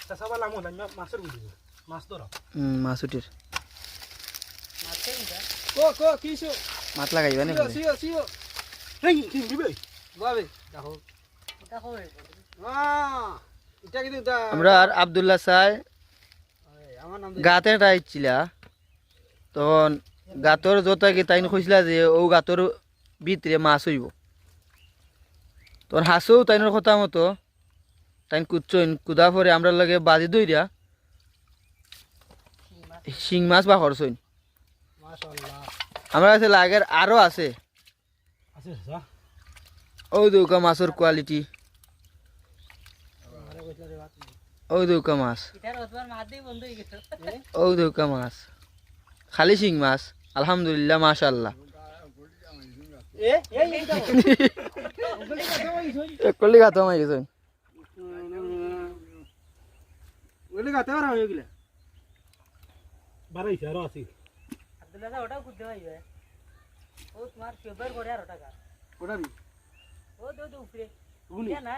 চাচা বালা মন মাছের গুলি মাছ ধরো মাছ উঠির কো কিছো মাছ লাগাইবা নে সিও এই কি দিবে বাবে দেখো এটা কিন্তু আমরা আর আব্দুল্লাহ সাই আমার নাম গাতে রাইছিলা তখন গাতর যত কি তাইন কইছিলা যে ও গাতর ভিতরে মাছ হইব তখন হাসু তাইনের কথা মতো তাইন কুচইন কুদা পরে আমরা লাগে বাজি দইরা শিং মাছ বা করছইন মাশাআল্লাহ আমার কাছে লাগের আরো আছে আছে চাচা ওই দৌকা মাছের কোয়ালিটি ওই দৌকা মাছ ওই দৌকা মাছ খালি শিং মাছ আলহামদুলিল্লাহ মাশাআল্লাহ কলি গাতো মাই গেছে ওলে গাতে পারা হয়ে গেলে বারাইছে আর আছে আব্দুল্লাহ দা ওটাও খুঁজতে পাইবে ও তোমার ফেভার করে আর ওটা ওটা ও দো উপরে উনি না